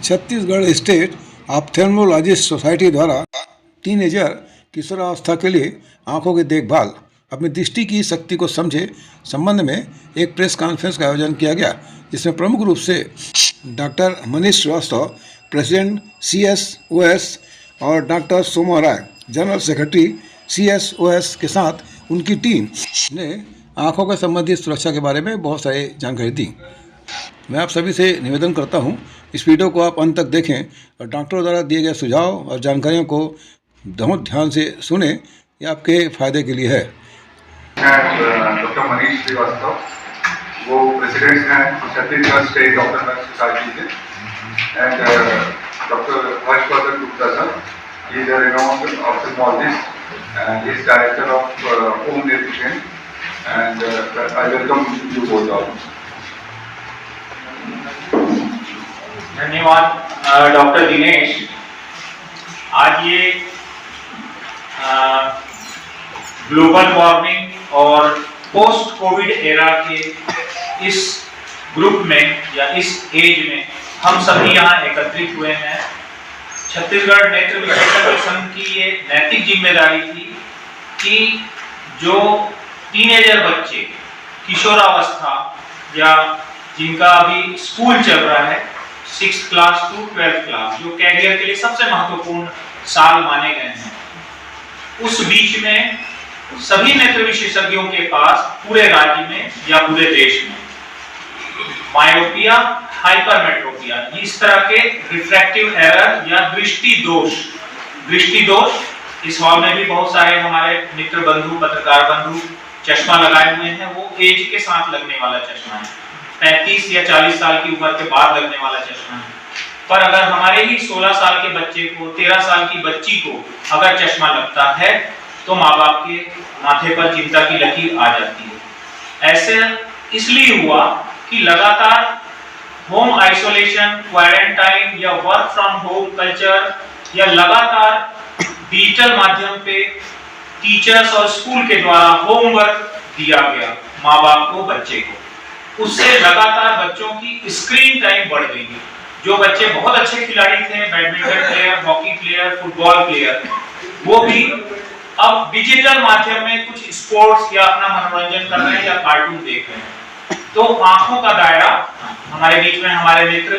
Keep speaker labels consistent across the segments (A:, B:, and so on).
A: Chhattisgarh state ophthalmologist society द्वारा teenager किशोरावस्था के लिए आंखों की देखभाल अपनी दृष्टि की शक्ति को समझे संबंध में एक प्रेस कॉन्फ्रेंस का आयोजन किया गया, जिसमें प्रमुख रूप से doctor Manish Shrivastava, president CSOS और doctor Soma Roy, general secretary CSOS के साथ उनकी टीम ने आंखों के संबंधित सुरक्षा के बारे में बहुत सारी जानकारी दी। मैं आप सभी से निवेदन करता हूं, इस वीडियो को आप अंत तक देखें और डॉक्टरों द्वारा दिए गए सुझाव और जानकारियों को बहुत ध्यान से सुने। ये आपके फायदे के लिए है।
B: डॉक्टर मनीष श्रीवास्तव, वो प्रेसिडेंट हैं छत्तीसगढ़ स्टेट डॉक्टर सोसाइटी के, and doctor Harshvardhan Gupta sir, he is a renowned ophthalmologist and he is director of Home Nutrition, and I welcome you both all.
C: धन्यवाद डॉक्टर दिनेश। आज ये ग्लोबल वार्मिंग और पोस्ट कोविड एरा के इस group में या इस एज में हम सभी यहाँ एकत्रित हुए हैं। छत्तीसगढ़ नेत्र विशेषज्ञ संघ की ये नैतिक जिम्मेदारी थी कि जो टीनेजर बच्चे, किशोरावस्था या जिनका अभी स्कूल चल रहा है 6th class to 12th class, जो कैरियर के लिए सबसे महत्वपूर्ण साल माने गए हैं, उस बीच में सभी नेत्र विशेषज्ञों के पास पूरे राज्य में या पूरे देश में मायोपिया, हाइपरमेट्रोपिया, इस तरह के रिफ्रैक्टिव एरर या दृष्टि दोष, इस हॉल में भी बहुत सारे हमारे मित्र बंधु, पत्रकार बंधु चश्मा लगाए हुए हैं। वो एज के साथ लगने वाला चश्मा है, 35 या 40 साल की उम्र के बाद लगने वाला चश्मा है। पर अगर हमारे ही 16 साल के बच्चे को, 13 साल की बच्ची को अगर चश्मा लगता है तो माँ बाप के माथे पर चिंता की लकीर आ जाती है। ऐसे इसलिए हुआ कि लगातार होम आइसोलेशन, क्वारंटाइन या वर्क फ्रॉम होम कल्चर या लगातार डिजिटल माध्यम पे टीचर्स और स्कूल के द्वारा होमवर्क दिया गया माँ बाप को, बच्चे को, उससे लगातार बच्चों की स्क्रीन टाइम बढ़ गई। जो बच्चे बहुत अच्छे खिलाड़ी थे, badminton player, hockey player, football player, वो भी अब डिजिटल माध्यम में कुछ स्पोर्ट्स या अपना मनोरंजन कर रहे हैं या कार्टून देख रहे हैं। तो आंखों का दायरा, हमारे बीच में हमारे मित्र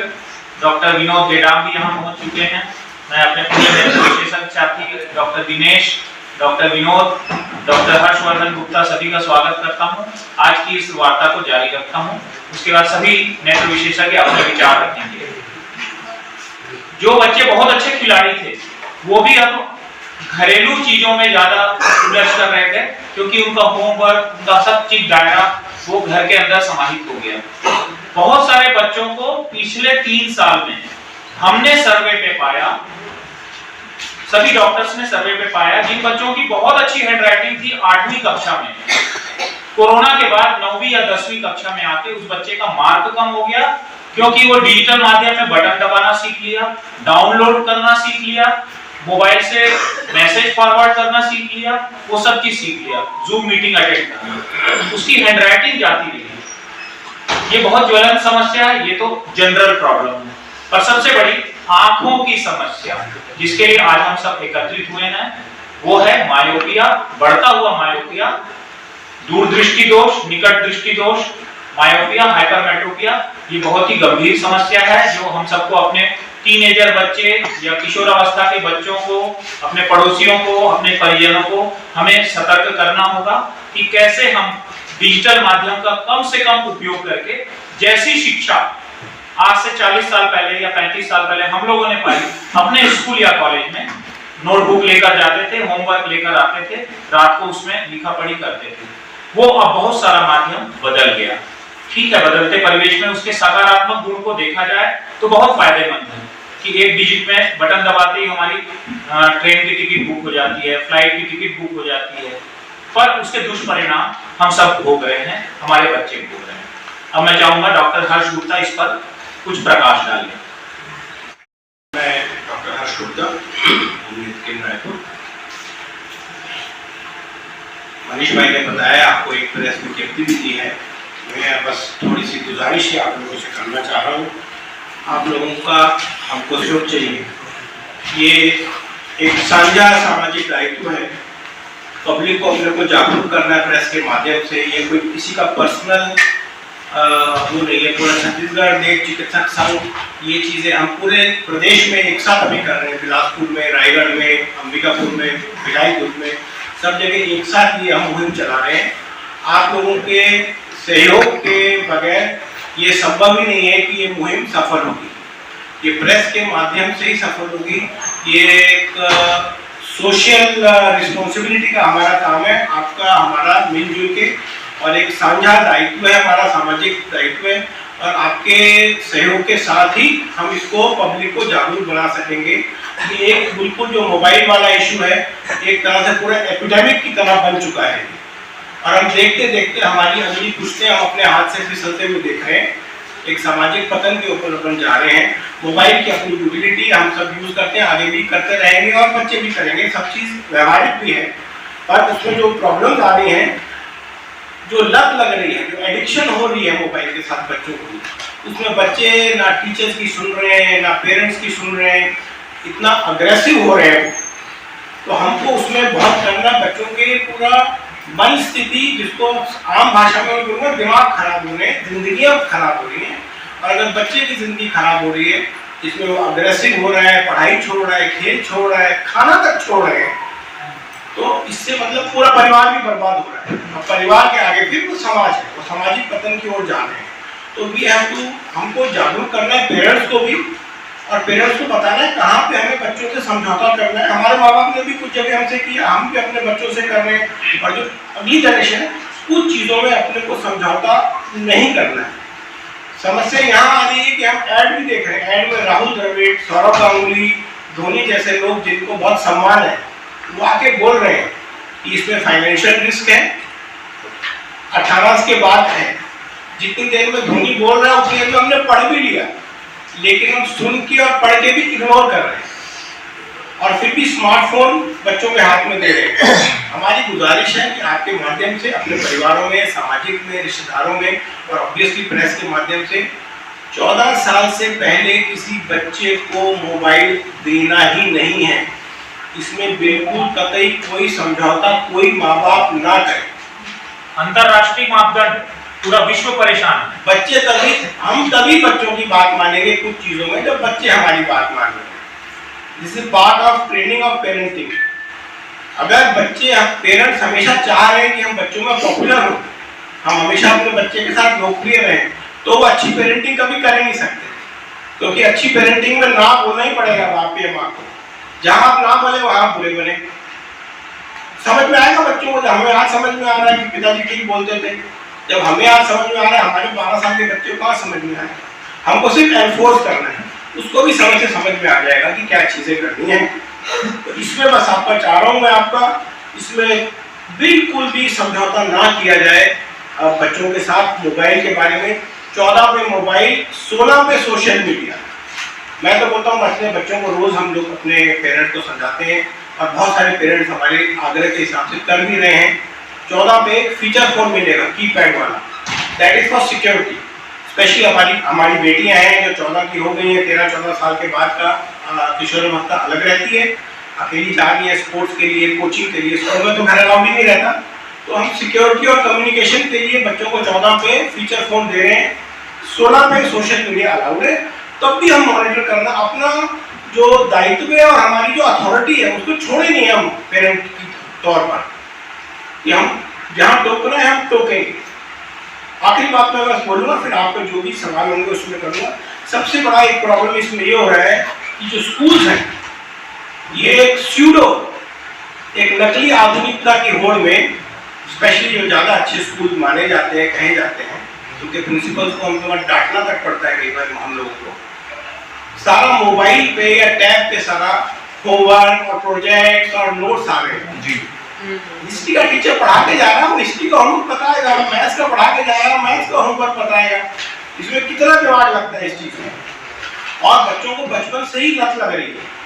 C: डॉक्टर विनोद गेडाम भी यहाँ पहुंच चुके हैं। मैं अपने पूरे नेत्र विशेषज्ञ साथी doctor Dinesh, doctor Vinod, doctor Harshvardhan Gupta सभी का स्वागत करता हूँ। आज की इस वार्ता को जारी रखता हूँ, उसके बाद सभी नेत्र विशेषज्ञ अपने विचार रखेंगे। जो बच्चे बहुत अच्छे खिलाड़ी थे वो भी अब घरेलू चीजों में ज्यादा उलझ कर रह गए, क्योंकि उनका होमवर्क, उनका सब चीज दायरा वो घर के अंदर समाहित हो गया। बहुत सारे बच्चों को पिछले 3 साल में हमने सर्वे पे पाया, सभी डॉक्टर्स ने सर्वे पे पाया, जिन बच्चों की बहुत अच्छी हैंडराइटिंग थी 8वीं कक्षा में, कोरोना के बाद 9वीं या 10वीं कक्षा में आके उस बच्चे का मार्क कम हो गया, क्योंकि वो डिजिटल माध्यम में बटन दबाना सीख लिया, डाउनलोड करना सीख लिया, मोबाइल से मैसेज फॉरवर्ड करना सीख लिया, वो सब चीज सीख लिया, जूम मीटिंग अटेंड करना, उसकी हैंडराइटिंग जाती रही। ये बहुत ज्वलंत समस्या है, ये तो जनरल प्रॉब्लम है। पर सबसे बड़ी आंखों की समस्या जिसके लिए आज हम सब एकत्रित हुए हैं, वो है मायोपिया, बढ़ता हुआ मायोपिया, दूरदृष्टि दोष, निकट दृष्टि दोष, मायोपिया, हाइपरमेट्रोपिया। ये बहुत ही गंभीर समस्या है जो हम सबको, अपने टीनेजर बच्चे या किशोरावस्था के बच्चों को, अपने पड़ोसियों को, अपने परिजनों को हमें सतर्क करना होगा कि कैसे हम डिजिटल माध्यम का कम से कम उपयोग करके, जैसी शिक्षा आज से 40 साल पहले या 35 साल पहले हम लोगों ने पाई अपने स्कूल या कॉलेज में, नोटबुक लेकर जाते थे, होमवर्क लेकर आते थे, रात को उसमें लिखा पढ़ी करते थे, वो अब बहुत सारा माध्यम बदल गया। ठीक है, बदलते परिवेश में उसके सकारात्मक गुण को देखा जाए तो बहुत फायदेमंद है कि एक डिजिट में बटन दबाते ही हमारी ट्रेन की टिकट बुक हो जाती है, फ्लाइट की टिकट बुक हो जाती है, पर उसके दुष्परिणाम हम सब भोग रहे हैं, हमारे बच्चे भोग रहे हैं। अब मैं चाहूंगा डॉक्टर हर्ष गुप्ता इस पर कुछ प्रकाश डालें।
D: मैं डॉक्टर हर्ष गुप्ता, रायपुर। मनीष भाई ने बताया, आपको एक प्रेस विज्ञप्ति भी दी है। मैं बस थोड़ी सी गुजारिश ही आप लोगों से करना चाह रहा हूँ। आप लोगों का हमको सहयोग चाहिए। ये एक साझा सामाजिक दायित्व है। पब्लिक को अपने को जागरूक करना है प्रेस के माध्यम से। ये कोई किसी का पर्सनल वो नहीं है। पूरा छत्तीसगढ़ देव चिकित्सक संघ ये चीज़ें हम पूरे प्रदेश में एक साथ अभी कर रहे हैं। बिलासपुर में, रायगढ़ में, अंबिकापुर में, भिलाई में, सब जगह एक साथ ये हम मुहिम चला रहे हैं। आप लोगों के सहयोग के बगैर ये संभव ही नहीं है कि ये मुहिम सफल होगी। ये प्रेस के माध्यम से ही सफल होगी। ये एक सोशल रिस्पॉन्सिबिलिटी का हमारा काम है, आपका हमारा मिलजुल के, और एक साझा दायित्व है, हमारा सामाजिक दायित्व है। और आपके सहयोग के साथ ही हम इसको पब्लिक को जागरूक बना सकेंगे कि एक बिल्कुल जो मोबाइल वाला इशू है एक तरह से पूरा एपिडेमिक की तरह बन चुका है। और हम देखते देखते हमारी अगली पुश्तें हम अपने हाथ से फिसलते हुए देख रहे हैं। एक सामाजिक पतन के ऊपर अपन जा रहे हैं। मोबाइल की अपनी यूटिलिटी हम सब यूज करते हैं, आगे भी करते रहेंगे और बच्चे भी करेंगे। सब चीज़ व्यवहारिक भी है, पर उसमें जो प्रॉब्लम्स आ रही हैं, जो लत लग रही है, जो एडिक्शन हो रही है मोबाइल के साथ बच्चों को, उसमें बच्चे ना टीचर्स की सुन रहे हैं, ना पेरेंट्स की सुन रहे हैं, इतना अग्रेसिव हो रहे हैं। तो हमको उसमें बहुत करना, बच्चों के पूरा मन स्थिति, जिसको आम भाषा में बोलूँगा दिमाग खराब हो रहे हैं, जिंदगियाँ खराब हो रही हैं। और अगर बच्चे की जिंदगी खराब हो रही है, जिसमें वो अग्रेसिव हो रहा है, पढ़ाई छोड़ रहा है, खेल छोड़ रहा है, खाना तक छोड़ रहे हैं, तो इससे मतलब पूरा परिवार भी बर्बाद हो रहा है। अब परिवार के आगे फिर वो समाज है, वो सामाजिक पतन की ओर जा रहे हैं। तो वी हैव टू, हमको जागरूक करना है पेरेंट्स को भी, और पेरेंट्स को बताना है कहाँ पे हमें बच्चों से समझौता करना है। हमारे माँ बाप ने भी कुछ जगह हमसे किया, हम भी अपने बच्चों से कर रहे हैं। और जो अगली जनरेशन है, कुछ चीज़ों में अपने को समझौता नहीं करना है। समस्या यहाँ आ रही है कि हम ऐड भी देख रहे हैं। ऐड में राहुल द्रविड़, सौरव गांगुली, धोनी जैसे लोग जिनको बहुत सम्मान है, वो आके बोल रहे हैं कि इसमें फाइनेंशियल रिस्क है, 18 के बाद है। जितनी देर में धोनी बोल रहा है उतनी देर में हमने पढ़ भी लिया, लेकिन हम सुन के और पढ़ के भी इग्नोर कर रहे हैं, और फिर भी स्मार्टफोन बच्चों के हाथ में दे रहे हैं। हमारी गुजारिश है कि आपके माध्यम से अपने परिवारों में, सामाजिक में, रिश्तेदारों में, और ऑब्वियसली प्रेस के माध्यम से 14 साल से पहले किसी बच्चे को मोबाइल देना ही नहीं है। इसमें बिल्कुल कतई कोई समझौता कोई माँ बाप ना करे।
C: अंतरराष्ट्रीय मापदंड, पूरा विश्व परेशान है।
D: बच्चे तभी, हम तभी बच्चों की बात मानेंगे कुछ चीजों में जब बच्चे हमारी बात मान रहे हैं। This is part of training of parenting. अगर बच्चे, पेरेंट्स हमेशा चाह रहे हैं कि हम बच्चों में पॉपुलर हो, हम हमेशा अपने बच्चे के साथ लोकप्रिय रहें, तो वो अच्छी पेरेंटिंग कभी कर ही नहीं सकते, क्योंकि अच्छी पेरेंटिंग में ना बोलना ही पड़ेगा बाप या माँ को। जहाँ आप ना बोले वहाँ आप बुरे बने। समझ में आएगा बच्चों को। जब हमें आज समझ में आ रहा है कि पिताजी ठीक बोलते थे, जब हमें आज समझ में आ रहा है, हमारे 12 साल के बच्चे को आज समझ में आए। हमको सिर्फ एनफोर्स करना है, उसको भी समझ में आ जाएगा कि क्या चीजें करनी है। तो इसमें बस आपका चाह रहा हूँ मैं, आपका इसमें बिल्कुल भी समझौता ना किया जाए बच्चों के साथ मोबाइल के बारे में। 14 पे मोबाइल, 16 पे सोशल मीडिया। मैं तो बोलता हूँ अपने बच्चों को रोज हम लोग अपने पेरेंट्स को समझाते हैं, और बहुत सारे पेरेंट्स हमारे आग्रह के हिसाब से कर भी रहे हैं। 14 पे एक फीचर फोन मिलेगा, कीपैड वाला, that is for security. Specially हमारी बेटियां हैं जो 14 की हो गई हैं, 13-14 साल के बाद का किशोरावस्था अलग रहती है, अकेली जा रही है स्पोर्ट्स के लिए, कोचिंग के लिए। स्कूल में तो घर अलाउ भी नहीं रहता, तो हम सिक्योरिटी और कम्युनिकेशन के लिए बच्चों को 14 पे फीचर फोन दे रहे हैं। 16 पे सोशल मीडिया अलाउड है। तब भी हम मॉनिटर करना अपना जो दायित्व है, और हमारी जो अथॉरिटी है उसको छोड़े नहीं हम पेरेंट की तौर पर, कि हम जहाँ टोकना है हम टोकेंगे। आखिरी बात मैं बस बोलूँगा, फिर आपको जो भी सवाल होंगे उसमें करूँगा। सबसे बड़ा एक प्रॉब्लम इसमें ये हो रहा है कि जो स्कूल्स हैं, ये एक स्यूडो, एक नकली आधुनिकता की होड़ में, स्पेशली जो ज़्यादा अच्छे स्कूल माने जाते हैं, कहे जाते हैं, उनके प्रिंसिपल्स को हम लोग डांटना तक पड़ता है कई बार हम लोगों को। सारा मोबाइल पे या टैब पे सारा होमवर्क और प्रोजेक्ट्स और नोट्स आ रहे हैं। जी, हिस्ट्री का टीचर पढ़ा के जा रहा है, हिस्ट्री का होमवर्क बताएगा, मैथ्स का पढ़ा के जा रहा है, मैथ्स का होमवर्क बताएगा। इसमें कितना दिमाग लगता है इस चीज में, और बच्चों को बचपन से ही लत लग रही है।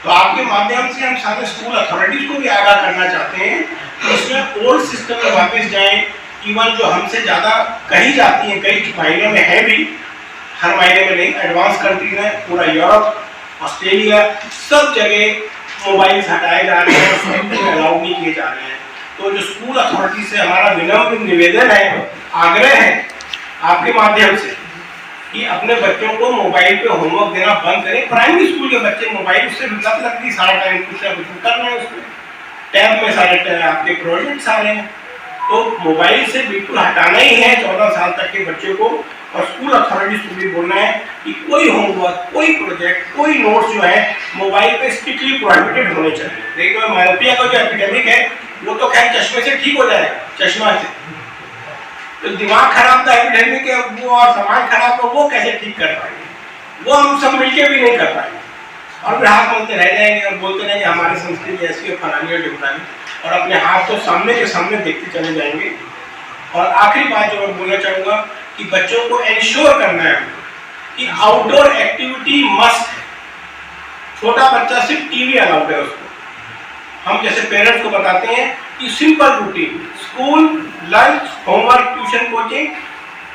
D: तो आपके माध्यम से हम सारे स्कूल अथॉरिटीज को भी आगाह करना चाहते हैं कि इसमें ओल्ड सिस्टम में वापस जाएं। इवन जो हमसे ज्यादा कही जाती है, कई मायनों में है भी, हर महीने में नहीं, एडवांस कंट्री में पूरा यूरोप, ऑस्ट्रेलिया, सब जगह मोबाइल हटाए जा रहे हैं, स्कूल अलाउ नहीं किए जा रहे हैं। तो जो स्कूल अथॉरिटी से हमारा विनम्र निवेदन है, आग्रह है आपके माध्यम से कि अपने बच्चों को मोबाइल पे होमवर्क देना बंद करें। प्राइमरी स्कूल के बच्चे मोबाइल उससे लत लगती, सारा टाइम कुछ ना कुछ कर रहे हैं उसमें, टैब में सारे आपके प्रोजेक्ट्स आ रहे हैं। तो मोबाइल से बिल्कुल हटाना ही है 14 साल तक के बच्चे को। और स्कूल अथॉरिटीज को भी बोलना है कि कोई होमवर्क, कोई प्रोजेक्ट, कोई नोट्स जो है मोबाइल पे स्ट्रिक्टली प्रोहिबिटेड होने चाहिए। देखिए मायोपिया का जो एपिडेमिक है वो तो खैर चश्मे से ठीक हो जाएगा, चश्मा से। तो दिमाग खराब का एपिडेमिक है वो, और समाज खराब का वो कैसे ठीक कर पाएंगे? वो हम सब मिलकर भी नहीं कर पाएंगे, और फिर हाथ बोलते रह जाएंगे और बोलते रहेंगे हमारी संस्कृति ऐसी है, फलानी और ढिमकानी, और अपने हाथ तो सामने के सामने देखते चले जाएंगे। और आखिरी बात जो मैं बोलना चाहूँगा कि बच्चों को इंश्योर करना है कि आउटडोर एक्टिविटी मस्ट है। छोटा बच्चा सिर्फ टीवी अलाउड है उसको। हम जैसे पेरेंट्स को बताते हैं कि simple routine, school, lunch, homework, tuition, coaching,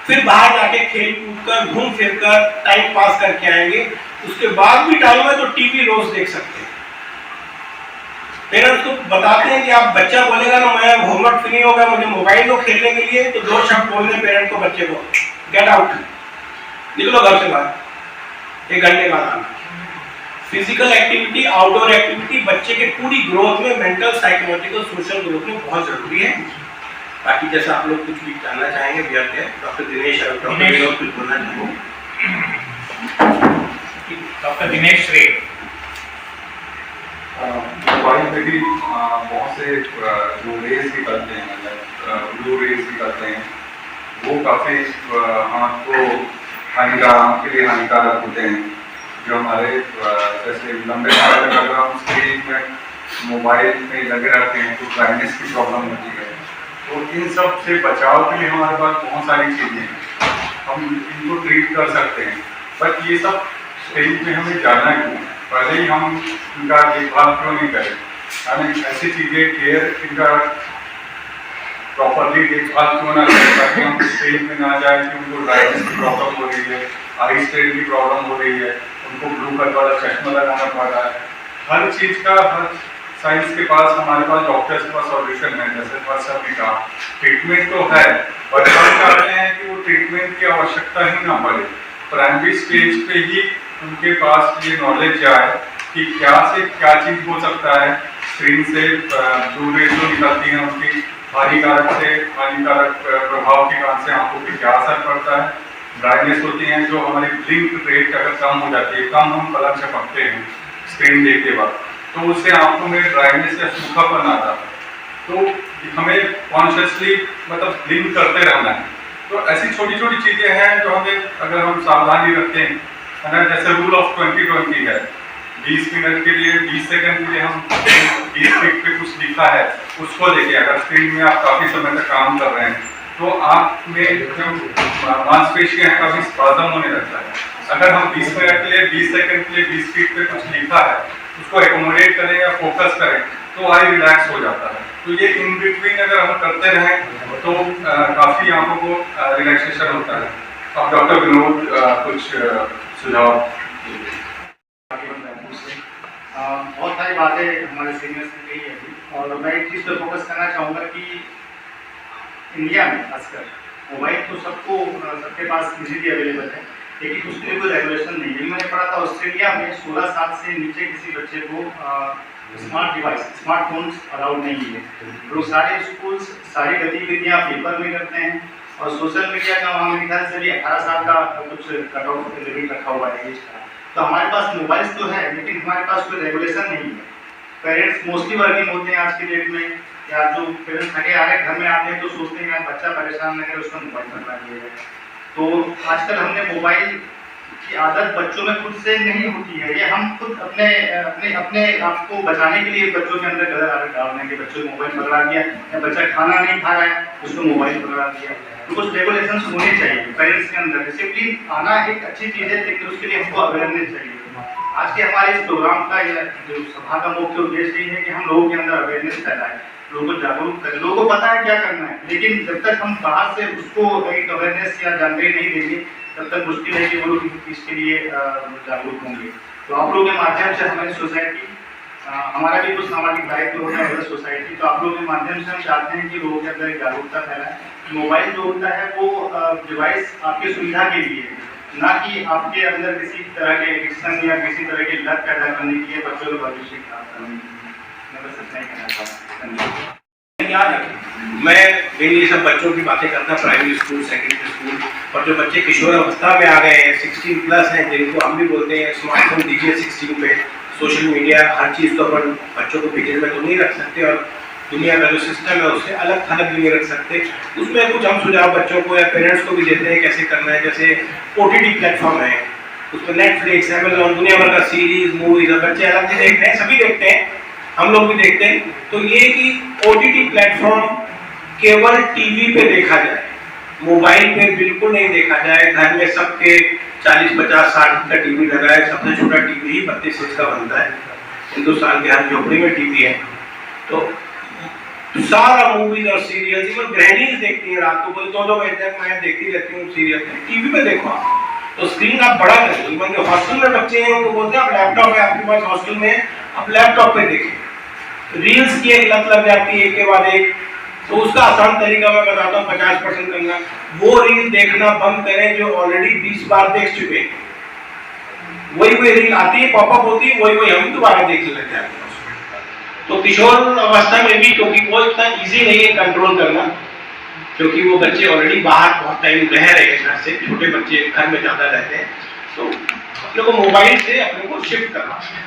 D: फिर बाहर जाके खेल कूद कर, घूम फिर कर, टाइम पास करके आएंगे। उसके बाद भी टाइम है तो टीवी रोज देख सकते हैं। पेरेंट्स को बताते हैं कि आप, बच्चा बोलेगा ना मैं होमवर्क फ्री हो गया, मुझे मोबाइल दो खेलने के लिए, तो 2 शब्द बोलने पेरेंट को बच्चे को, गेट आउट, निकलो घर से बाहर, 1 घंटे बाद आना। फिजिकल एक्टिविटी, आउटडोर एक्टिविटी बच्चे के पूरी ग्रोथ में, मेंटल, साइकोलॉजिकल, सोशल ग्रोथ में बहुत जरूरी है। बाकी जैसा आप लोग कुछ भी जानना चाहेंगे व्यर्थ है। डॉक्टर दिनेश और डॉक्टर विनोद कुछ बोलना चाहेंगे?
C: डॉक्टर दिनेश रे।
B: मोबाइल पे भी बहुत से जो रेज निकलते हैं, मतलब ब्लू रेज निकलते हैं, वो काफ़ी आँख को हानिकारक, आँख के लिए हानिकारक होते हैं। जो हमारे जैसे लंबे समय तक अगर हम स्क्रीन में मोबाइल में लगे रहते हैं तो ब्राइटनेस की प्रॉब्लम होती है। तो इन सब से बचाव के लिए हमारे पास बहुत सारी चीज़ें हैं, हम इनको ट्रीट कर सकते हैं। बट ये सब स्टेज में हमें जाना क्यों है? पहले ही हम इनका देखभाल क्यों नहीं करें? हमें ऐसी चीज़ें केयर इनका प्रॉपरली देखभाल क्यों ना करें ताकि हम स्टेज में ना जाए कि उनको ड्राइनेस की प्रॉब्लम हो रही है, आई स्ट्रेन की प्रॉब्लम हो रही है, उनको ब्लू कलर वाला चश्मा लगाना पड़ रहा है। हर चीज़ का, हर साइंस के पास, हमारे पास डॉक्टर्स के पास सॉल्यूशन है। जैसे फर्स्ट आपने कहा ट्रीटमेंट तो है, बट हम चाहते हैं कि वो ट्रीटमेंट की आवश्यकता ही ना पड़े। प्राइमरी स्टेज पे ही उनके पास ये नॉलेज जाए कि क्या से क्या चीज़ हो सकता है। स्क्रीन से ब्लू रेज जो निकलती हैं उनकी हानिकारक प्रभाव के कारण से आंखों पे क्या असर पड़ता है। ड्राइनेस होती हैं जो हमारी ब्लिंक रेट अगर कम हो जाती है, कम हम कलर झपकते हैं स्क्रीन देखते वक्त, तो उससे आंखों में ड्राइनेस या सूखापन आता है। तो हमें कॉन्शियसली मतलब ब्लिंक करते रहना है। तो ऐसी छोटी छोटी चीज़ें हैं जो हमें, अगर हम सावधानी रखते हैं, है ना, जैसे रूल ऑफ 20-20 है, 20 मिनट के लिए, 20 सेकंड के लिए हम 20 फीट पे कुछ लिखा है उसको देखिए। अगर स्क्रीन में आप काफ़ी समय तक काम कर रहे हैं तो आँख में जो मांसपेशियाँ हैं काफ़ी स्पाज़म होने लगता है। अगर हम 20 मिनट के लिए, 20 सेकंड के लिए 20 फीट पे कुछ लिखा है, उसको एकोमोडेट करें या फोकस करें तो आई रिलैक्स हो जाता है। तो ये इन बिटवीन अगर हम करते रहें तो काफ़ी आँखों को रिलैक्सेशन होता है। अब डॉक्टर विनोद कुछ सुझाव।
E: बहुत सारी बातें हमारे सीनियर्स ने कही है अभी, और मैं एक चीज़ पर फोकस करना चाहूँगा कि इंडिया में खासकर मोबाइल तो सबके पास इजीली अवेलेबल है, लेकिन उसके लिए कोई रेगुलेशन नहीं है। मैंने पढ़ा था ऑस्ट्रेलिया में 16 साल से नीचे किसी बच्चे को स्मार्ट डिवाइस, स्मार्टफोन्स अलाउड नहीं है। लोग सारे स्कूल्स, सारी गतिविधियाँ पेपर में करते हैं, और सोशल मीडिया का वहाँ मेरे ख्याल से भी 18 साल का कुछ कट ऑफ लिमिट रखा हुआ है एज का। तो हमारे पास मोबाइल्स तो है, लेकिन हमारे पास कोई रेगुलेशन नहीं है। पेरेंट्स मोस्टली वर्किंग होते हैं आज की डेट में, या जो पेरेंट्स थके आ रहे घर में आते हैं तो सोचते हैं बच्चा परेशान नहीं है, उसको मोबाइल करना चाहिए। तो आजकल हमने मोबाइल की आदत बच्चों में खुद से नहीं होती है, ये हम खुद अपने अपने अपने आप को बचाने के लिए बच्चों के अंदर गलत आदत डाल दें कि बच्चों को मोबाइल पकड़ा दिया, या बच्चा खाना नहीं खा रहा है उसको मोबाइल पकड़ा दिया। तो कुछ रेगुलेशंस होने चाहिए पेरेंट्स के अंदर। डिसिप्लिन आना एक अच्छी चीज़ है, लेकिन उसके लिए हमको अवेयरनेस चाहिए। आज के हमारे इस प्रोग्राम का या जो सभा का मुख्य उद्देश्य ये है कि हम लोगों के अंदर अवेयरनेस फैलाएं, लोगों को जागरूक करें। लोगों को पता है क्या करना है, लेकिन जब तक हम बाहर से उसको एक अवेयरनेस या जानकारी नहीं देंगे तब तक मुश्किल है कि वो लोग किसी चीज़ के लिए जागरूक होंगे। तो आप लोगों के माध्यम से हमारी सोसाइटी, हमारा भी कुछ सामाजिक दायित्व होता है सोसाइटी, तो आप लोगों के माध्यम से हम चाहते हैं कि लोगों के अंदर एक जागरूकता फैलाएं। मोबाइल जो होता है वो डिवाइस आपकी सुविधा के लिए है, ना कि आपके अंदर किसी तरह के एडिक्शन या किसी तरह की लत पैदा करने के लिए, बच्चों का भविष्य खराब करने के लिए। मैं बस इतना ही कहना चाहता हूँ।
D: याद रखें, मैं मेरी सब बच्चों की बातें करता, प्राइमरी स्कूल, सेकेंडरी स्कूल, और जो बच्चे किशोर अवस्था में आ गए हैं, 16 प्लस हैं, जिनको हम भी बोलते हैं स्मार्टफोन दीजिए 16 पे, सोशल मीडिया हर चीज़ तो अपन बच्चों को पिक्चर में तो नहीं रख सकते, और दुनिया का जो सिस्टम है उससे अलग थलग भी नहीं रख सकते। उसमें कुछ हम सुझाव बच्चों को या पेरेंट्स को भी देते हैं कैसे करना है। जैसे OTT प्लेटफॉर्म है, उस पर नेटफ्लिक्स, अमेजॉन, दुनिया भर का सीरीज, मूवीज, बच्चे अलग से देखते हैं, सभी देखते हैं, हम लोग भी देखते हैं। तो ये कि OTT प्लेटफॉर्म केवल टीवी पे देखा जाए, मोबाइल पे बिल्कुल नहीं देखा जाए। घर में सबके 40, 50, 60 का टीवी लगा है, सबसे छोटा टीवी ही 32 इंच का बनता है। हिंदुस्तान के हर झोपड़ी में टीवी है। तो सारा मूवीज और सीरियल, इवन गृहिणीज देखती है रात को, बोले 2-2 बजे तक मैं देखती रहती हूँ सीरियल। टीवी पे देखो आप, तो स्क्रीन आप बड़ा करें। इवन जो हॉस्टल में बच्चे हैं उनको बोलते हैं आप लैपटॉप है आपके पास हॉस्टल में, आप लैपटॉप पे देखें। रील्स की एक लत लग जाती है एक के बाद एक, तो उसका आसान तरीका मैं बताता हूँ, 50% करना। वो रील देखना बंद करें जो ऑलरेडी 20 बार देख चुके हैं। वही रील आती है, पॉपअप होती है, वही हम दोबारा देखने लग जाते हैं। तो किशोर अवस्था में भी, क्योंकि वो इतना इजी नहीं है कंट्रोल करना, क्योंकि वो बच्चे ऑलरेडी बाहर बहुत टाइम रह रहे हैं घर से, छोटे बच्चे घर में ज़्यादा रहते हैं, तो अपने को मोबाइल से अपने को शिफ्ट करना है।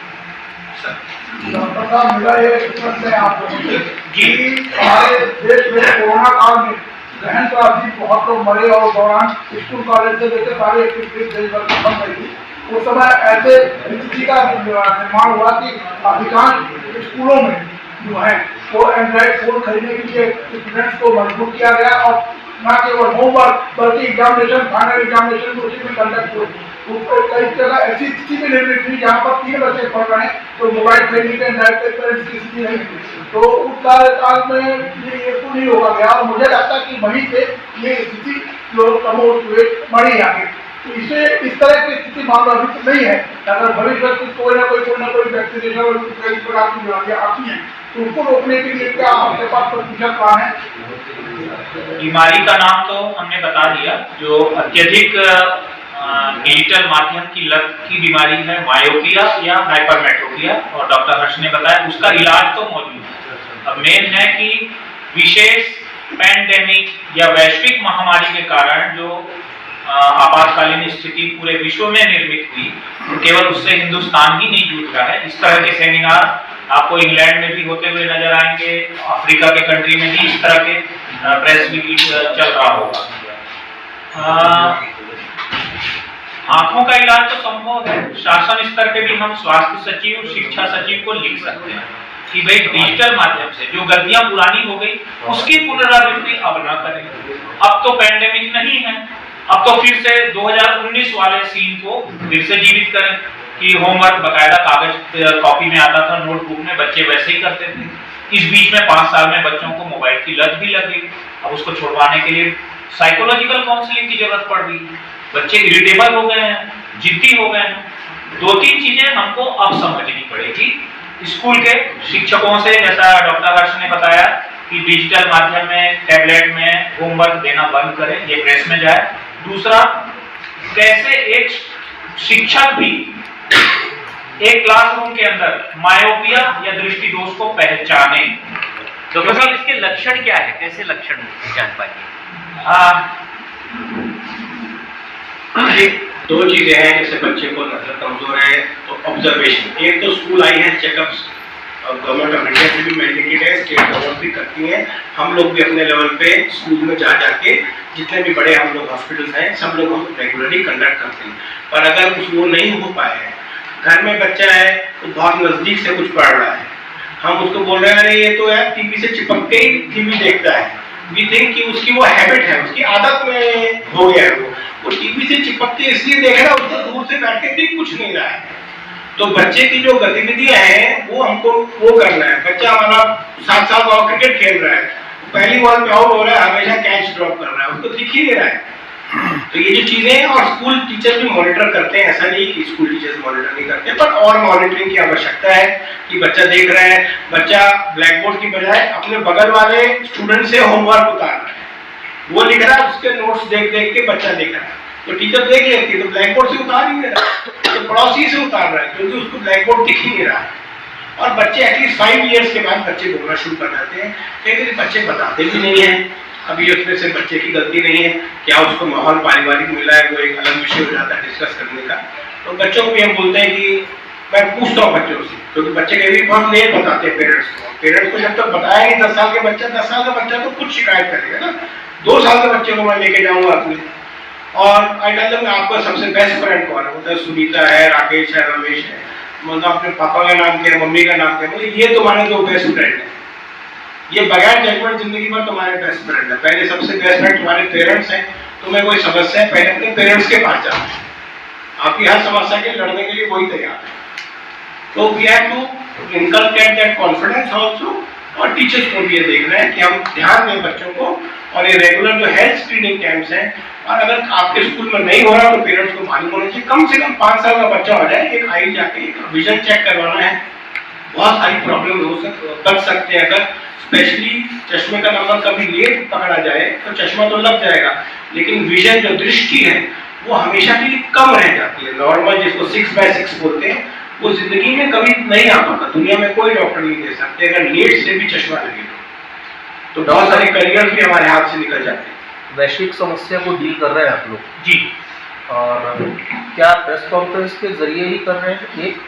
F: डॉक्टर साहब, मेरा ये प्रश्न है आप लोगों से
D: जी।
F: कि हमारे देश में कोरोना काल में गहन प्राप्ति बहुत लोग मरे, और दौरान स्कूल कॉलेज से लेकर सारे एक्टिविटीज देश भर में बंद रही। उस समय ऐसे स्थिति का निर्माण हुआ कि अधिकांश स्कूलों में जो है वो एंड्रॉइड फोन खरीदने के लिए स्टूडेंट्स को मजबूर किया गया, और न केवल होमवर्क बल्कि एग्जामिनेशन, फाइनल एग्जामिनेशन को उसी में कंडक्ट हुए। कई जगह ऐसी स्थिति में निर्मित हुई जहाँ पर 3 बच्चे पढ़ रहे हैं तो मोबाइल खरीदने के एंड्रॉइड पेरेंट्स की स्थिति नहीं थी। तो उस कार्यकाल में ये तो नहीं होगा गया, और मुझे लगता है कि वहीं से ये स्थिति लोग प्रमोट हुए बढ़ी आगे। तो इसे इस तरह की स्थिति मामला अभी तो नहीं है। अगर भविष्य में कोई ना कोई व्यक्ति कई प्रकार की बीमारियाँ आती हैं तो उसको रोकने के लिए क्या आपके पास प्रतिशत प्लान है?
C: बीमारी का नाम तो हमने बता दिया। जो अत्यधिक डिजिटल माध्यम की लत की बीमारी है मायोपिया या हाइपरमेट्रोपिया, और डॉक्टर हर्ष ने बताया उसका इलाज तो मौजूद है। अब मेन है कि विशेष पैंडेमिक या वैश्विक महामारी के कारण जो आपातकालीन स्थिति पूरे विश्व में निर्मित हुई, तो केवल उससे हिंदुस्तान ही नहीं जूझ रहा है। इस तरह के सेमिनार आपको इंग्लैंड में भी होते हुए नजर आएंगे, अफ्रीका के कंट्री में भी इस तरह के प्रेस मीट चल रहा होगा। आंखों का इलाज तो संभव है। शासन स्तर पे भी हम स्वास्थ्य सचिव, शिक्षा सचिव को लिख सकते हैं कि भाई डिजिटल माध्यम से जो गलतियां पुरानी हो गई उसकी पुनरावृत्ति अब न करें। अब तो पैंडेमिक नहीं है, अब तो फिर से 2019 वाले सीन को फिर से जीवित करें कि होमवर्क बकायदा कागज कॉपी में आता था, नोटबुक में, बच्चे वैसे ही करते थे। इस बीच में 5 साल में बच्चों को मोबाइल की लत भी लग गई। अब उसको छुड़वाने के लिए साइकोलॉजिकल काउंसलिंग की जरूरत पड़ गई। बच्चे इरिटेबल हो गए हैं, जिद्दी हो गए हैं। 2-3 चीजें हमको अब समझनी पड़ेगी स्कूल के शिक्षकों से, जैसा डॉक्टर हर्ष ने बताया कि डिजिटल माध्यम में, टैबलेट में होमवर्क देना बंद करें, ये प्रेस में जाए। दूसरा, कैसे एक शिक्षक भी एक क्लासरूम के अंदर मायोपिया या दृष्टि दोष को पहचाने।
G: डॉक्टर साहब, इसके लक्षण क्या है, कैसे लक्षण जान पाएंगे?
D: दो चीजें हैं, जैसे बच्चे को नजर कमजोर है तो ऑब्जर्वेशन। एक तो स्कूल आई है चेकअप्स, और गवर्नमेंट ऑफ इंडिया से भी मैंडेटेड है, स्टेट गवर्नमेंट भी करती है। हम लोग भी अपने लेवल पे स्कूल में जा जाके जितने भी बड़े हम लोग हॉस्पिटल्स हैं सब लोग हम रेगुलरली कंडक्ट करते हैं। पर अगर कुछ वो नहीं हो पाए हैं, घर में बच्चा है तो बहुत नजदीक से कुछ पढ़ रहा है, हम उसको बोल रहे हैं अरे ये तो यार टीवी से चिपक के ही टीवी देखता है, वी थिंक कि उसकी वो हैबिट है, उसकी आदत में हो गया है, वो टीवी से चिपक के इसलिए देख रहा है, उसको दूर से बैठ के दिख कुछ नहीं रहा है। तो बच्चे की जो गतिविधियां हैं वो हमको वो करना है। बच्चा हमारा 7 साल का क्रिकेट खेल रहा है, पहली बॉल पे आउट हो रहा है, हमेशा कैच ड्रॉप कर रहा है, उसको दिख ही नहीं रहा है। तो ये जो चीजें हैं, और स्कूल टीचर भी मॉनिटर करते हैं, ऐसा नहीं कि स्कूल टीचर्स मॉनिटर नहीं करते, पर और मॉनिटरिंग की आवश्यकता है कि बच्चा देख रहा है, बच्चा ब्लैक बोर्ड की बजाय अपने बगल वाले स्टूडेंट से होमवर्क उतार रहा है, वो लिख रहा है, उसके नोट्स देख देख के बच्चा देख रहा है, तो टीचर देख लेती है, तो ब्लैक बोर्ड से उतार ही नहीं रहा, तो पड़ोसी से उतार रहा है, क्योंकि उसको ब्लैक बोर्ड दिख ही नहीं रहा है। और बच्चे एटलीस्ट 5 इयर्स के बाद बच्चे बोलना शुरू कर जाते हैं, लेकिन बच्चे बताते भी नहीं है। अभी उसमें से बच्चे की गलती नहीं है, क्या उसको माहौल पारिवारिक मिला है, वो एक अलग विषय हो जाता है डिस्कस करने का। तो बच्चों को भी हम बोलते हैं कि मैं पूछता हूँ बच्चों से, क्योंकि बच्चे कभी बहुत लेट बताते हैं पेरेंट्स को जब तक बताया नहीं 10 साल के बच्चा, 10 साल का बच्चा तो खुद शिकायत करेगा ना, 2 साल के बच्चे को मैं लेके जाऊंगा अपने, और आई टेल देम आपका सबसे बेस्ट फ्रेंड कौन है, मतलब सुनीता है, राकेश है, रमेश है, मतलब अपने पापा का नाम क्या है, मम्मी का नाम क्या है, मतलब ये तुम्हारे 2 बेस्ट फ्रेंड है, ये बगैर जजमेंट जिंदगी भर तुम्हारे बेस्ट फ्रेंड है। पहले सबसे बेस्ट फ्रेंड तुम्हारे पेरेंट्स हैं, तुम्हें कोई समस्या है पहले अपने पेरेंट्स के पास जाओ, आपकी हर समस्या के लड़ने के लिए वही तैयार है। तो we have to inculcate that confidence also, और टीचर्स को भी ये देखना है कि हम ध्यान दें बच्चों को, और ये रेगुलर जो हेल्थ स्क्रीनिंग कैंप्स हैं, और अगर आपके स्कूल में नहीं हो रहा तो पेरेंट्स को मालूम होना चाहिए, कम से कम 5 साल का बच्चा हो जाए, एक आई जाके एक विजन चेक करवाना है। बहुत सारी प्रॉब्लम बच सकते हैं, अगर स्पेशली चश्मे का नंबर कभी लेट पकड़ा जाए तो चश्मा तो लग जाएगा, लेकिन विजन जो दृष्टि है वो हमेशा के लिए कम रह जाती है। नॉर्मल जिसको 6/6 बोलते हैं, वो जिंदगी में कभी नहीं आ पाता, दुनिया में कोई डॉक्टर नहीं दे सकते अगर लेट से भी चश्मा लगे तो बहुत सारे करियर भी हमारे हाथ से निकल जाते हैं।
H: वैश्विक समस्या को डील कर रहे हैं आप लोग
C: जी,
H: और क्या प्रेस कॉन्फ्रेंस के जरिए ही कर रहे हैं एक,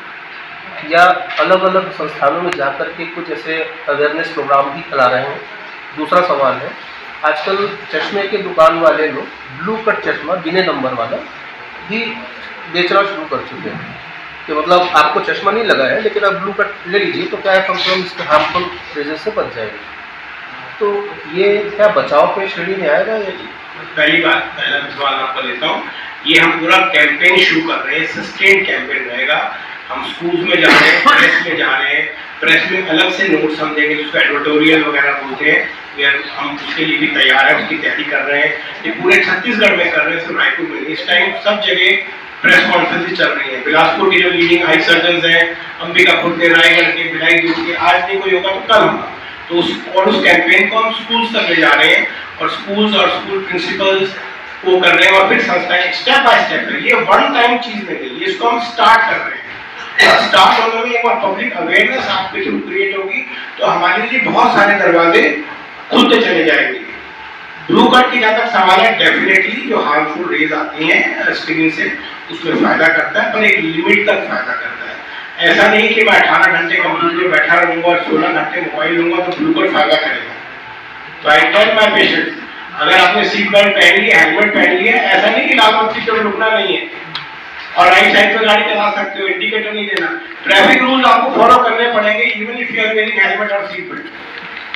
H: या अलग अलग संस्थानों में जाकर के कुछ ऐसे अवेयरनेस प्रोग्राम भी चला रहे हैं? दूसरा सवाल है, आजकल चश्मे के दुकान वाले लोग ब्लू कट चश्मा बिना नंबर वाला भी बेचना शुरू कर चुके हैं, कि मतलब आपको चश्मा नहीं लगा है लेकिन आप ब्लू कट ले लीजिए तो क्या है, कम से कम इसके हार्मफुल रेजेस से बच जाएगी। तो ये क्या बचाव के श्रेणी में आएगा या?
D: पहला सवाल आपको लेता हूँ, ये हम पूरा कैंपेन शुरू कर रहे हैं, सस्टेन कैंपेन रहेगा। हम स्कूल्स में जा रहे हैं, प्रेस में जा रहे हैं, प्रेस में अलग से नोट्स हम देंगे जिसको एडिटोरियल वगैरह बोलते हैं, हम उसके लिए भी तैयार है, उसकी तैयारी कर रहे हैं। ये पूरे छत्तीसगढ़ में कर रहे हैं, सिर्फ रायपुर में। इस टाइम सब जगह प्रेस कॉन्फ्रेंस चल रही है। बिलासपुर के जो लीडिंग आई सर्जन हैं, अंबिकापुर के, रायगढ़ के, भिलाई दूर के, आज नहीं कोई होगा तो कल होगा। तो उस कैंपेन को हम स्कूल्स तक ले जा रहे हैं, और स्कूल्स और स्कूल प्रिंसिपल्स को कर रहे हैं, और फिर संस्थाएं स्टेप बाय स्टेप है। ये वन टाइम चीज नहीं है, इसको हम स्टार्ट कर रहे हैं। स्टार्ट होने में एक बार पब्लिक अवेयरनेस आपके थ्रू क्रिएट होगी तो हमारे लिए बहुत सारे दरवाजे खुलते चले जाएंगे। ब्लू कट की जहाँ तक सवाल है, डेफिनेटली जो हार्मफुल रेज आती हैं स्क्रीन से उसमें फायदा करता है, पर एक लिमिट तक फायदा करता है। ऐसा नहीं कि मैं 18 घंटे कंप्यूटर में बैठा रहूंगा और 16 घंटे मोबाइल लूंगा तो ब्लू कट फायदा करेगा। तो आई टेल माय पेशेंट्स, अगर आपने सीट बेल्ट पहन लिया, हेलमेट पहन लिया, ऐसा नहीं कि लाल बत्ती पर रुकना नहीं है और राइट साइड पे गाड़ी चला सकते हो, इंडिकेटर नहीं देना। ट्रैफिक रूल्स आपको फॉलो करने पड़ेंगे even if you are wearing helmet और सीट बेल्ट।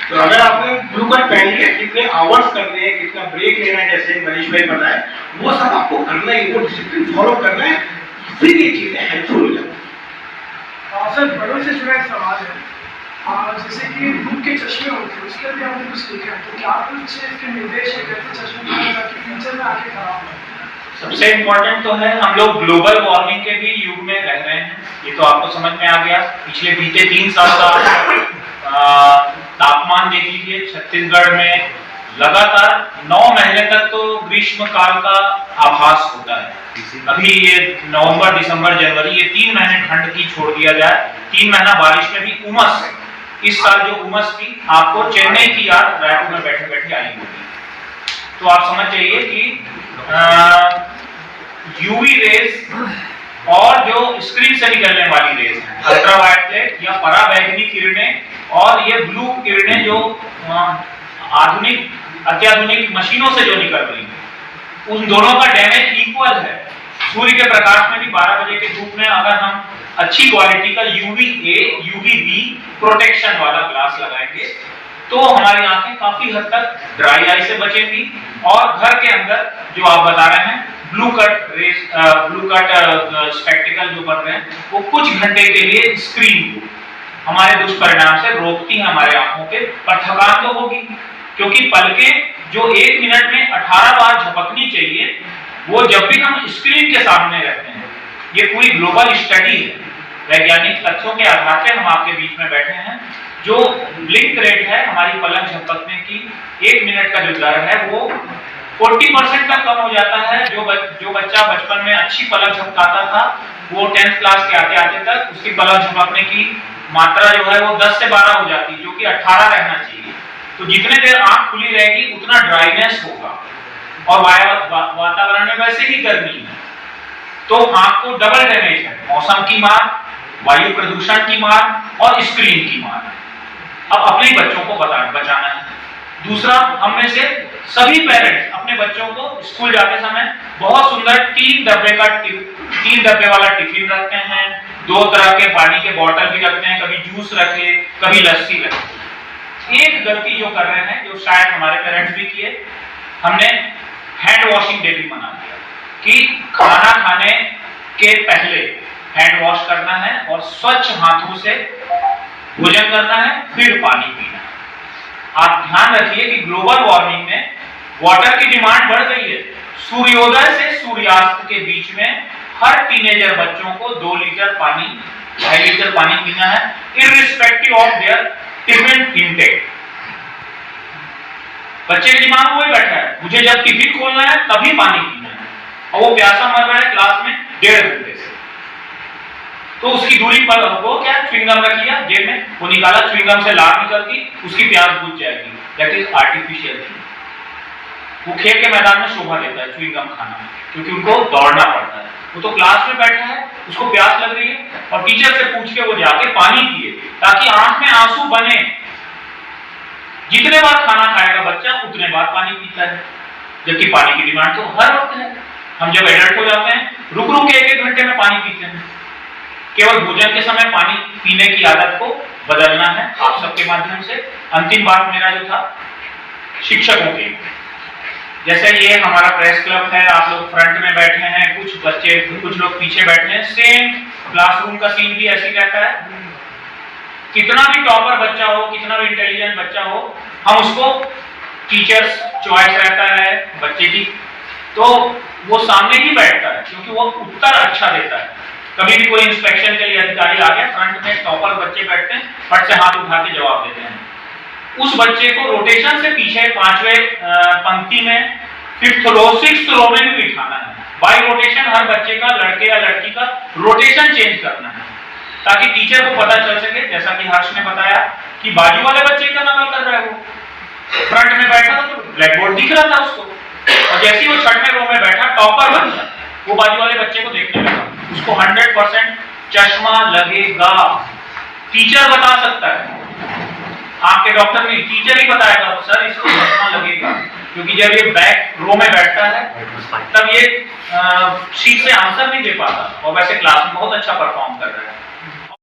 D: तो अगर आपने ब्लू कट पहन लिया, कितने आवर्स करने हैं, कितना ब्रेक लेना है, जैसे मनीष भाई बताए, वो सब आपको करना है, वो डिसिप्लिन फॉलो करना है, फिर ये चीजें हेल्पफुल हो जाती है।
F: सर, बड़ों से जुड़ा एक सवाल है, जैसे कि धूप के चश्मे होते हैं उसके लिए आपने कुछ लिखा है, तो क्या कुछ इसके निर्देश है कैसे चश्मे पहने ताकि फ्यूचर में आके खराब हो?
C: सबसे इम्पोर्टेंट तो है, हम लोग ग्लोबल वार्मिंग के भी युग में रह रहे हैं, ये तो आपको समझ में आ गया। पिछले बीते 3 साल का तापमान देख लीजिए, छत्तीसगढ़ में लगातार 9 महीने तक तो ग्रीष्म काल का आभास होता है। अभी ये नवंबर, दिसंबर, जनवरी, ये 3 महीने ठंड की छोड़ दिया जाए, 3 महीना बारिश में भी उमस है। इस साल जो उमस थी आपको चेन्नई की याद रायपुर में बैठे बैठे आई होगी। तो आप समझ जाइए कि यूवी रेज और जो स्क्रीन से निकलने वाली रेज है, अल्ट्रावायलेट या पराबैंगनी किरणें, और ये ब्लू किरणें जो अत्याधुनिक मशीनों से जो निकल रही है, उन दोनों का डैमेज इक्वल है। सूर्य के प्रकाश में भी 12 बजे के धूप में अगर हम अच्छी क्वालिटी का UVA, UVB प्रोटेक्शन वाला ग्लास लगाएंगे तो हमारी आंखें काफी हद तक ड्राई आई से बचेंगी। और घर के अंदर जो आप बता रहे हैं ब्लू कट स्पेक्टिकल जो बन रहे हैं, वो कुछ घंटे के लिए स्क्रीन को हमारे दुष्परिणाम से रोकती हैं हमारे आंखों के, पर थकान तो होगी क्योंकि पलकें जो 1 मिनट में 18 बार झपकनी चाहिए, वो जब भी हम स्क्रीन के सामने रहते हैं। ये पूरी ग्लोबल स्टडी है, वैज्ञानिक तथ्यों के आधार पर हम आपके बीच में बैठे हैं। जो ब्लिंक रेट है हमारी पलक झपकने की, 1 मिनट का जो दर है वो 40% तक कम हो जाता है। जो बच्चा बचपन में अच्छी पलक झपकाता था, वो 10th क्लास के आते आते तक उसकी पलक झपकने की मात्रा जो है वो 10 से 12 हो जाती है, जो कि 18 रहना चाहिए। तो जितने देर आंख खुली रहेगी उतना ड्राइनेस होगा, और वातावरण में वैसे ही गर्मी है, तो आंख को डबल डैमेज है, मौसम की मार, वायु प्रदूषण की मार और स्क्रीन की मार। अब अपने बच्चों को बचाना है। दूसरा, हम में से सभी पेरेंट्स अपने बच्चों को स्कूल जाते समय बहुत सुंदर 3 डब्बे वाला टिफिन रखते हैं, 2 तरह के पानी के बोतल भी रखते हैं, कभी जूस रखे, कभी लस्सी रखे। एक गलती जो कर रहे हैं, जो शायद हमारे पेरेंट्स भी किए, हमने हैंड वॉशिंग डे भी मना दिया कि खाना खाने के पहले हैंड वॉश करना है और स्वच्छ हाथों से भोजन करना है, फिर पानी पीना है। आप ध्यान रखिए कि ग्लोबल वार्मिंग में वाटर की डिमांड बढ़ गई है। सूर्योदय से सूर्यास्त के बीच में हर टीनेजर बच्चों को 2 लीटर पानी, 2.5 लीटर पानी पीना है, irrespective of their tiffin intake. बच्चे के दिमाग में वही बैठा है, मुझे जब टिफिन खोलना है तभी पानी पीना है, और वो प्यासा मर रहा है क्लास में 1.5 घंटे से। तो उसकी दूरी पर वो क्या च्युइंगम रखी है जेब में, वो निकाला, च्युइंगम से लार निकलती, उसकी प्यास बुझ जाएगी। That is artificial thing. वो खेल के मैदान में शोभा देता है च्युइंगम खाना, क्योंकि उनको दौड़ना पड़ता है। वो तो क्लास में बैठा है, उसको प्यास लग रही है, और टीचर से पूछ के वो जाके पानी पिए, ताकि आंख में आंसू बने। जितने बार खाना खाएगा बच्चा उतने बार पानी पीता है, जबकि पानी की डिमांड तो हर वक्त है। हम जब एडल्ट हो जाते हैं, रुक रुक के 1-1 घंटे में पानी पीते हैं। केवल भोजन के समय पानी पीने की आदत को बदलना है आप सबके माध्यम से। अंतिम बात मेरा जो था, शिक्षकों की, जैसे ये हमारा प्रेस क्लब है, आप लोग फ्रंट में बैठे हैं, कुछ लोग पीछे बैठे हैं, सेम क्लासरूम का सीन भी ऐसे रहता है। कितना भी टॉपर बच्चा हो, कितना भी इंटेलिजेंट बच्चा हो, हम उसको टीचर्स चॉइस रहता है बच्चे की, तो वो सामने ही बैठता है, क्योंकि वो उत्तर अच्छा देता है। कभी भी कोई इंस्पेक्शन के लिए अधिकारी आ गया, फ्रंट में टॉपर बच्चे बैठते हैं, फट से हाथ उठा के जवाब देते हैं। उस बच्चे को रोटेशन से पीछे 5वें पंक्ति में, 5th रो, 6th रो में भी बिठाना है। बाई रोटेशन हर बच्चे का, लड़के या लड़की का रोटेशन चेंज करना है, ताकि टीचर को पता चल सके, जैसा कि हर्ष ने बताया कि बाजू वाले बच्चे का नकल कर रहा है। वो फ्रंट में बैठा था तो ब्लैक बोर्ड दिख रहा था उसको, और जैसे ही वो 6वें रो में बैठा, टॉपर बच्चा, वो बाजू वाले बच्चे को देखने लगा, उसको 100% चश्मा लगेगा। टीचर बता सकता है, आपके डॉक्टर नहीं, टीचर ही बताएगा सर इसको चश्मा लगेगा, क्योंकि जब ये बैक रो में बैठता है तब ये ठीक से आंसर नहीं दे पाता, और वैसे क्लास में बहुत अच्छा परफॉर्म कर रहा है।